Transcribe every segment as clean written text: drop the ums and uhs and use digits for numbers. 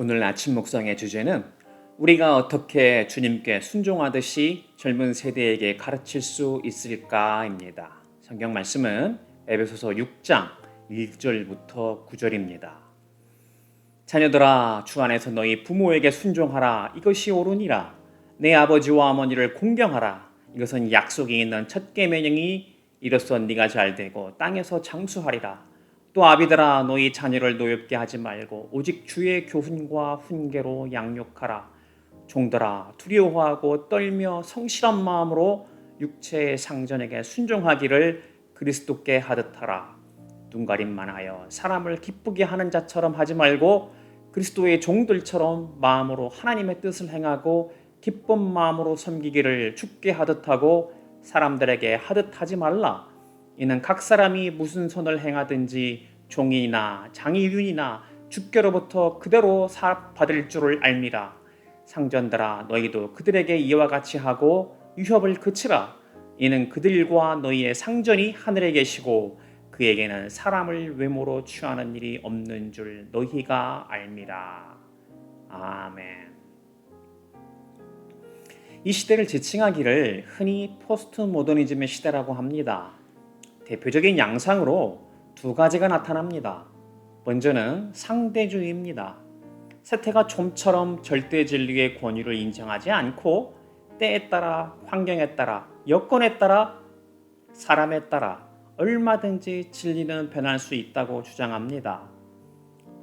오늘 아침 묵상의 주제는 우리가 어떻게 주님께 순종하듯이 젊은 세대에게 가르칠 수 있을까입니다. 성경 말씀은 에베소서 6장 1절부터 9절입니다. 자녀들아, 주 안에서 너희 부모에게 순종하라. 이것이 옳으니라. 내 아버지와 어머니를 공경하라. 이것은 약속이 있는 첫 계명이니 이로써 네가 잘되고 땅에서 장수하리라. 또 아비들아, 너희 자녀를 노엽게 하지 말고 오직 주의 교훈과 훈계로 양육하라. 종들아, 두려워하고 떨며 성실한 마음으로 육체의 상전에게 순종하기를 그리스도께 하듯 하라. 눈가림만 하여 사람을 기쁘게 하는 자처럼 하지 말고 그리스도의 종들처럼 마음으로 하나님의 뜻을 행하고 기쁜 마음으로 섬기기를 주께 하듯 하고 사람들에게 하듯 하지 말라. 이는 각 사람이 무슨 선을 행하든지 종이나 장의윤이나 주께로부터 그대로 사합받을 줄을 알미라. 상전들아, 너희도 그들에게 이와 같이 하고 유협을 그치라. 이는 그들과 너희의 상전이 하늘에 계시고 그에게는 사람을 외모로 취하는 일이 없는 줄 너희가 알미라. 아멘. 이 시대를 지칭하기를 흔히 포스트 모더니즘의 시대라고 합니다. 대표적인 양상으로 두 가지가 나타납니다. 먼저는 상대주의입니다. 세태가 좀처럼 절대 진리의 권위를 인정하지 않고 때에 따라, 환경에 따라, 여건에 따라, 사람에 따라 얼마든지 진리는 변할 수 있다고 주장합니다.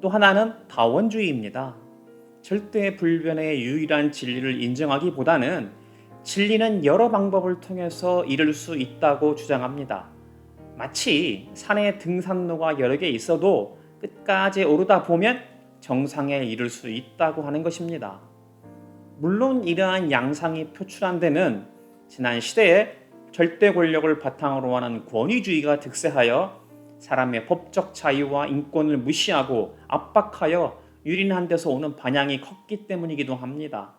또 하나는 다원주의입니다. 절대 불변의 유일한 진리를 인정하기보다는 진리는 여러 방법을 통해서 이룰 수 있다고 주장합니다. 마치 산에 등산로가 여러 개 있어도 끝까지 오르다 보면 정상에 이를 수 있다고 하는 것입니다. 물론 이러한 양상이 표출한 데는 지난 시대에 절대 권력을 바탕으로 하는 권위주의가 득세하여 사람의 법적 자유와 인권을 무시하고 압박하여 유린한 데서 오는 반향이 컸기 때문이기도 합니다.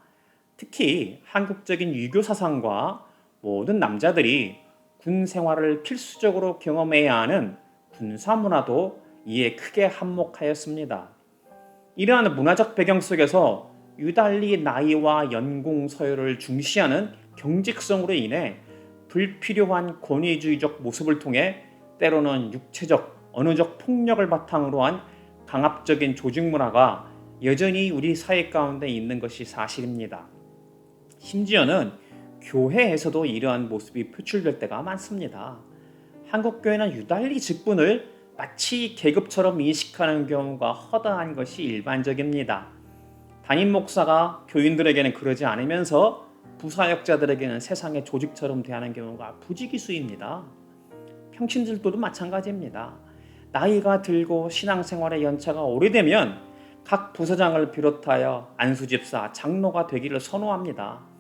특히 한국적인 유교 사상과 모든 남자들이 군 생활을 필수적으로 경험해야 하는 군사 문화도 이에 크게 한몫하였습니다. 이러한 문화적 배경 속에서 유달리 나이와 연공 서열을 중시하는 경직성으로 인해 불필요한 권위주의적 모습을 통해 때로는 육체적, 언어적 폭력을 바탕으로 한 강압적인 조직 문화가 여전히 우리 사회 가운데 있는 것이 사실입니다. 심지어는 교회에서도 이러한 모습이 표출될 때가 많습니다. 한국교회는 유달리 직분을 마치 계급처럼 인식하는 경우가 허다한 것이 일반적입니다. 담임 목사가 교인들에게는 그러지 않으면서 부사역자들에게는 세상의 조직처럼 대하는 경우가 부지기수입니다. 평신들도 마찬가지입니다. 나이가 들고 신앙생활의 연차가 오래되면 각 부서장을 비롯하여 안수집사, 장로가 되기를 선호합니다.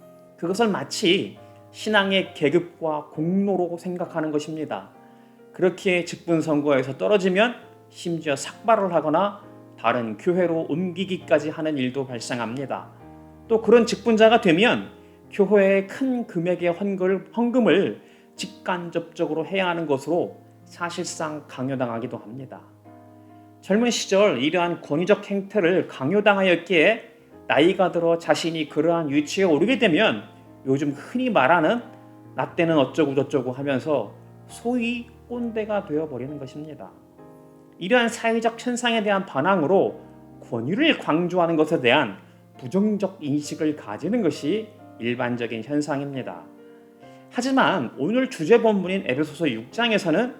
그것을 마치 신앙의 계급과 공로로 생각하는 것입니다. 그렇게 직분 선거에서 떨어지면 심지어 삭발을 하거나 다른 교회로 옮기기까지 하는 일도 발생합니다. 또 그런 직분자가 되면 교회에 큰 금액의 헌금을 직간접적으로 해야 하는 것으로 사실상 강요당하기도 합니다. 젊은 시절 이러한 권위적 행태를 강요당하였기에 나이가 들어 자신이 그러한 위치에 오르게 되면 요즘 흔히 말하는 나 때는 어쩌고 저쩌고 하면서 소위 꼰대가 되어버리는 것입니다. 이러한 사회적 현상에 대한 반항으로 권위를 강조하는 것에 대한 부정적 인식을 가지는 것이 일반적인 현상입니다. 하지만 오늘 주제 본문인 에베소서 6장에서는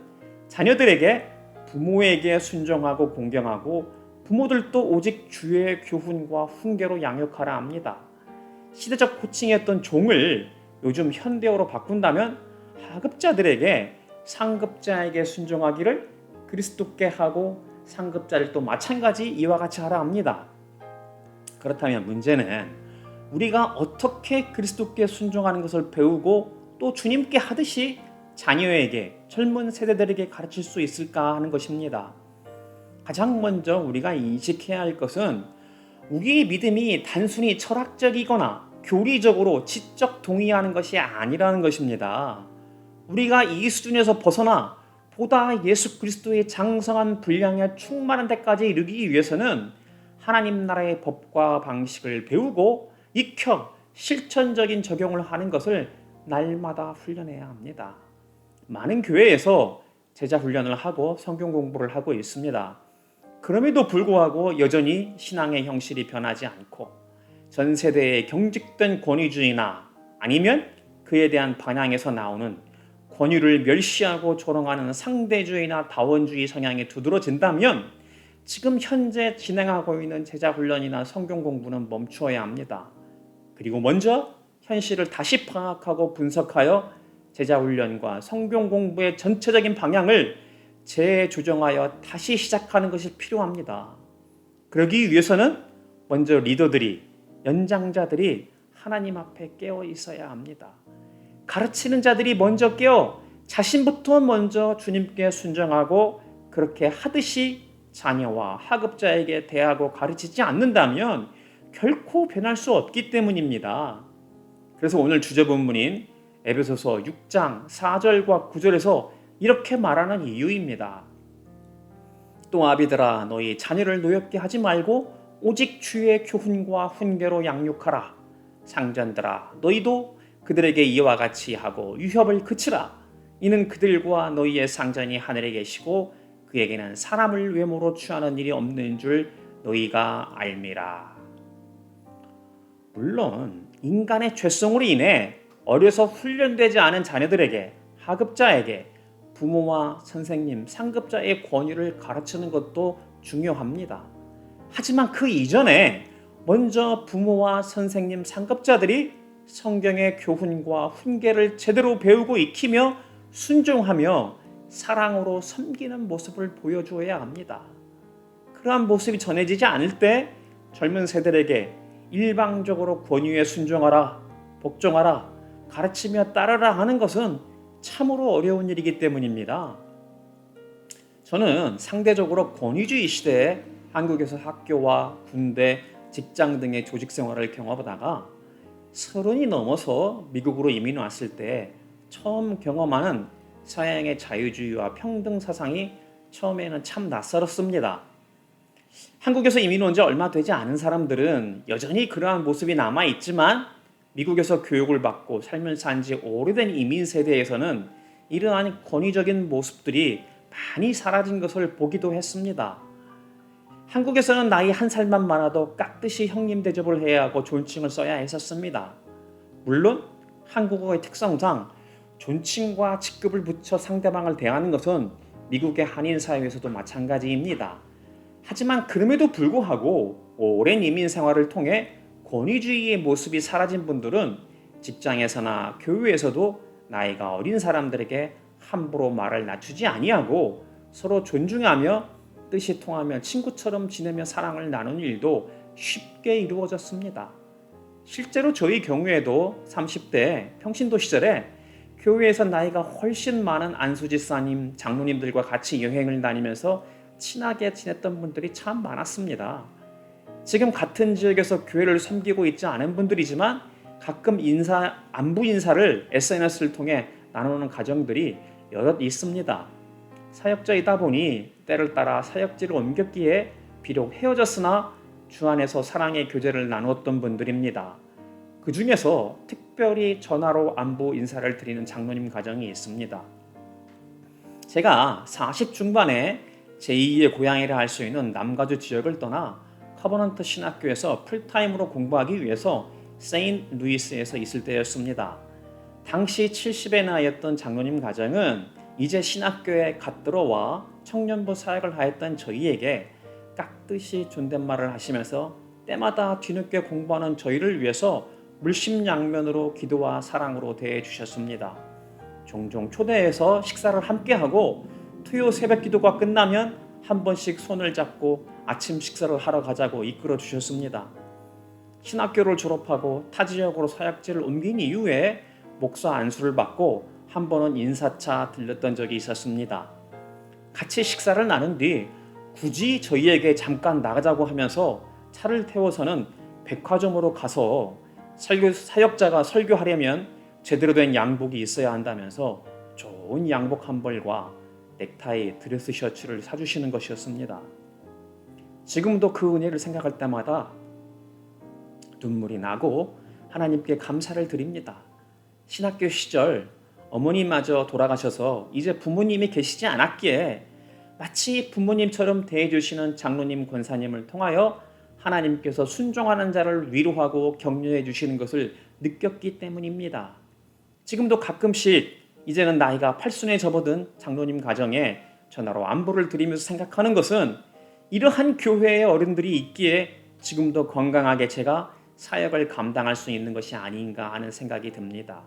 자녀들에게 부모에게 순종하고 공경하고 부모들도 오직 주의 교훈과 훈계로 양육하라 합니다. 시대적 호칭이었던 종을 요즘 현대어로 바꾼다면 하급자들에게 상급자에게 순종하기를 그리스도께 하고 상급자를 또 마찬가지 이와 같이 하라 합니다. 그렇다면 문제는 우리가 어떻게 그리스도께 순종하는 것을 배우고 또 주님께 하듯이 자녀에게, 젊은 세대들에게 가르칠 수 있을까 하는 것입니다. 가장 먼저 우리가 인식해야 할 것은 우리의 믿음이 단순히 철학적이거나 교리적으로 지적 동의하는 것이 아니라는 것입니다. 우리가 이 수준에서 벗어나 보다 예수 그리스도의 장성한 분량에 충만한 데까지 이르기 위해서는 하나님 나라의 법과 방식을 배우고 익혀 실천적인 적용을 하는 것을 날마다 훈련해야 합니다. 많은 교회에서 제자 훈련을 하고 성경 공부를 하고 있습니다. 그럼에도 불구하고 여전히 신앙의 형식이 변하지 않고 전 세대의 경직된 권위주의나 아니면 그에 대한 반향에서 나오는 권위를 멸시하고 조롱하는 상대주의나 다원주의 성향이 두드러진다면 지금 현재 진행하고 있는 제자 훈련이나 성경 공부는 멈추어야 합니다. 그리고 먼저 현실을 다시 파악하고 분석하여 제자 훈련과 성경 공부의 전체적인 방향을 재조정하여 다시 시작하는 것이 필요합니다. 그러기 위해서는 먼저 리더들이, 연장자들이 하나님 앞에 깨어 있어야 합니다. 가르치는 자들이 먼저 깨어 자신부터 먼저 주님께 순종하고 그렇게 하듯이 자녀와 학업자에게 대하고 가르치지 않는다면 결코 변할 수 없기 때문입니다. 그래서 오늘 주제 본문인 에베소서 6장 4절과 9절에서 이렇게 말하는 이유입니다. 또 아비들아 너희 자녀를 노엽게 하지 말고 오직 주의 교훈과 훈계로 양육하라. 상전들아 너희도 그들에게 이와 같이 하고 유협을 그치라. 이는 그들과 너희의 상전이 하늘에 계시고 그에게는 사람을 외모로 취하는 일이 없는 줄 너희가 알미라. 물론 인간의 죄성으로 인해 어려서 훈련되지 않은 자녀들에게, 학업자에게 부모와 선생님, 상급자의 권위를 가르치는 것도 중요합니다. 하지만 그 이전에 먼저 부모와 선생님, 상급자들이 성경의 교훈과 훈계를 제대로 배우고 익히며 순종하며 사랑으로 섬기는 모습을 보여주어야 합니다. 그러한 모습이 전해지지 않을 때 젊은 세대에게 일방적으로 권위에 순종하라, 복종하라, 가르치며 따르라 하는 것은 참으로 어려운 일이기 때문입니다. 저는 상대적으로 권위주의 시대에 한국에서 학교와 군대, 직장 등의 조직 생활을 경험하다가 30이 넘어서 미국으로 이민 왔을 때 처음 경험하는 서양의 자유주의와 평등 사상이 처음에는 참 낯설었습니다. 한국에서 이민 온 지 얼마 되지 않은 사람들은 여전히 그러한 모습이 남아있지만 미국에서 교육을 받고 살면서 산 지 오래된 이민 세대에서는 이러한 권위적인 모습들이 많이 사라진 것을 보기도 했습니다. 한국에서는 나이 한 살만 많아도 깍듯이 형님 대접을 해야 하고 존칭을 써야 했었습니다. 물론 한국어의 특성상 존칭과 직급을 붙여 상대방을 대하는 것은 미국의 한인 사회에서도 마찬가지입니다. 하지만 그럼에도 불구하고 오랜 이민 생활을 통해 권위주의의 모습이 사라진 분들은 직장에서나 교회에서도 나이가 어린 사람들에게 함부로 말을 낮추지 아니하고 서로 존중하며 뜻이 통하며 친구처럼 지내며 사랑을 나누는 일도 쉽게 이루어졌습니다. 실제로 저희 경우에도 30대 평신도 시절에 교회에서 나이가 훨씬 많은 안수집사님, 장로님들과 같이 여행을 다니면서 친하게 지냈던 분들이 참 많았습니다. 지금 같은 지역에서 교회를 섬기고 있지 않은 분들이지만 가끔 안부 인사를 SNS를 통해 나누는 가정들이 여럿 있습니다. 사역자이다 보니 때를 따라 사역지를 옮겼기에 비록 헤어졌으나 주 안에서 사랑의 교제를 나누었던 분들입니다. 그 중에서 특별히 전화로 안부 인사를 드리는 장로님 가정이 있습니다. 제가 40 중반에 제2의 고향이라 할 수 있는 남가주 지역을 떠나 커버넌트 신학교에서 풀타임으로 공부하기 위해서 세인트루이스에서 있을 때였습니다. 당시 70의 나이였던 장로님 가정은 이제 신학교에 갓 들어와 청년부 사역을 하였던 저희에게 깍듯이 존댓말을 하시면서 때마다 뒤늦게 공부하는 저희를 위해서 물심양면으로 기도와 사랑으로 대해 주셨습니다. 종종 초대해서 식사를 함께하고 토요 새벽 기도가 끝나면 한 번씩 손을 잡고 아침 식사를 하러 가자고 이끌어 주셨습니다. 신학교를 졸업하고 타 지역으로 사역지를 옮긴 이후에 목사 안수를 받고 한 번은 인사차 들렸던 적이 있었습니다. 같이 식사를 나눈 뒤 굳이 저희에게 잠깐 나가자고 하면서 차를 태워서는 백화점으로 가서 사역자가 설교하려면 제대로 된 양복이 있어야 한다면서 좋은 양복 한 벌과 넥타이, 드레스 셔츠를 사주시는 것이었습니다. 지금도 그 은혜를 생각할 때마다 눈물이 나고 하나님께 감사를 드립니다. 신학교 시절 어머니마저 돌아가셔서 이제 부모님이 계시지 않았기에 마치 부모님처럼 대해주시는 장로님, 권사님을 통하여 하나님께서 순종하는 자를 위로하고 격려해 주시는 것을 느꼈기 때문입니다. 지금도 가끔씩 이제는 나이가 팔순에 접어든 장로님 가정에 전화로 안부를 드리면서 생각하는 것은 이러한 교회의 어른들이 있기에 지금도 건강하게 제가 사역을 감당할 수 있는 것이 아닌가 하는 생각이 듭니다.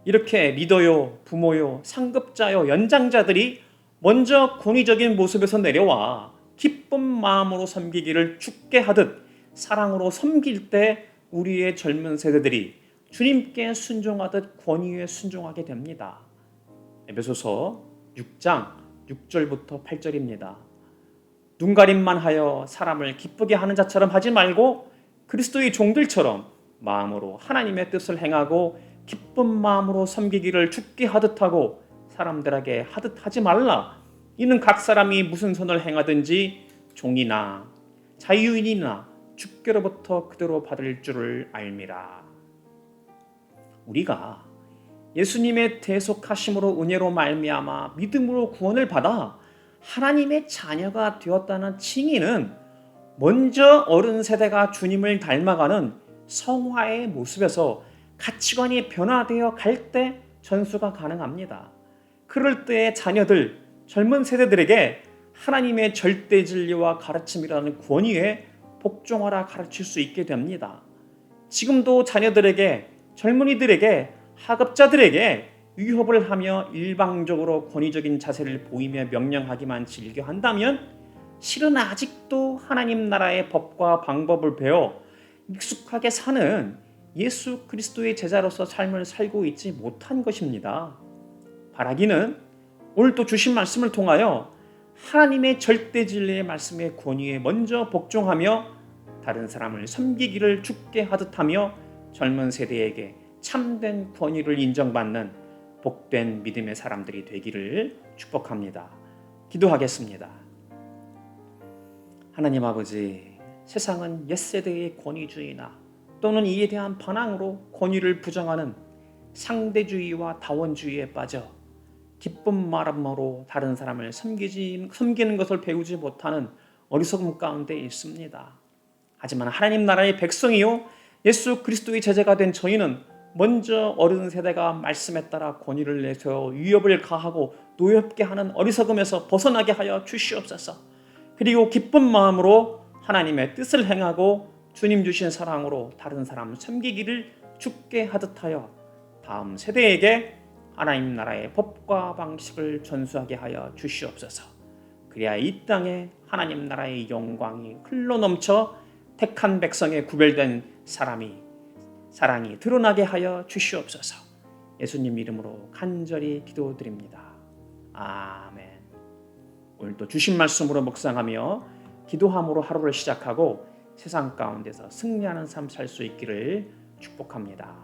이렇게 리더요, 부모요, 상급자요, 연장자들이 먼저 권위적인 모습에서 내려와 기쁜 마음으로 섬기기를 주께 하듯 사랑으로 섬길 때 우리의 젊은 세대들이 주님께 순종하듯 권위에 순종하게 됩니다. 에베소서 6장 6절부터 8절입니다. 눈가림만 하여 사람을 기쁘게 하는 자처럼 하지 말고 그리스도의 종들처럼 마음으로 하나님의 뜻을 행하고 기쁜 마음으로 섬기기를 주께 하듯 하고 사람들에게 하듯 하지 말라. 이는 각 사람이 무슨 선을 행하든지 종이나 자유인이나 주께로부터 그대로 받을 줄을 알미라. 우리가 예수님의 대속하심으로 은혜로 말미암아 믿음으로 구원을 받아 하나님의 자녀가 되었다는 칭의는 먼저 어른 세대가 주님을 닮아가는 성화의 모습에서 가치관이 변화되어 갈 때 전수가 가능합니다. 그럴 때의 자녀들, 젊은 세대들에게 하나님의 절대 진리와 가르침이라는 권위에 복종하라 가르칠 수 있게 됩니다. 지금도 자녀들에게, 젊은이들에게, 학업자들에게 위협을 하며 일방적으로 권위적인 자세를 보이며 명령하기만 즐겨 한다면 실은 아직도 하나님 나라의 법과 방법을 배워 익숙하게 사는 예수 그리스도의 제자로서 삶을 살고 있지 못한 것입니다. 바라기는 오늘 또 주신 말씀을 통하여 하나님의 절대 진리의 말씀의 권위에 먼저 복종하며 다른 사람을 섬기기를 주께 하듯 하며 젊은 세대에게 참된 권위를 인정받는 복된 믿음의 사람들이 되기를 축복합니다. 기도하겠습니다. 하나님 아버지, 세상은 옛세대의 권위주의나 또는 이에 대한 반항으로 권위를 부정하는 상대주의와 다원주의에 빠져 기쁜 마음으로 다른 사람을 섬기는 것을 배우지 못하는 어리석음 가운데 있습니다. 하지만 하나님 나라의 백성이요 예수 그리스도의 제자가 된 저희는 먼저 어른 세대가 말씀에 따라 권위를 내세워 위협을 가하고 노엽게 하는 어리석음에서 벗어나게 하여 주시옵소서. 그리고 기쁜 마음으로 하나님의 뜻을 행하고 주님 주신 사랑으로 다른 사람을 섬기기를 주께 하듯 하여 다음 세대에게 하나님 나라의 법과 방식을 전수하게 하여 주시옵소서. 그래야 이 땅에 하나님 나라의 영광이 흘러넘쳐 택한 백성에 구별된 사랑이 드러나게 하여 주시옵소서. 예수님 이름으로 간절히 기도드립니다. 아멘. 오늘도 주신 말씀으로 묵상하며 기도함으로 하루를 시작하고 세상 가운데서 승리하는 삶 살 수 있기를 축복합니다.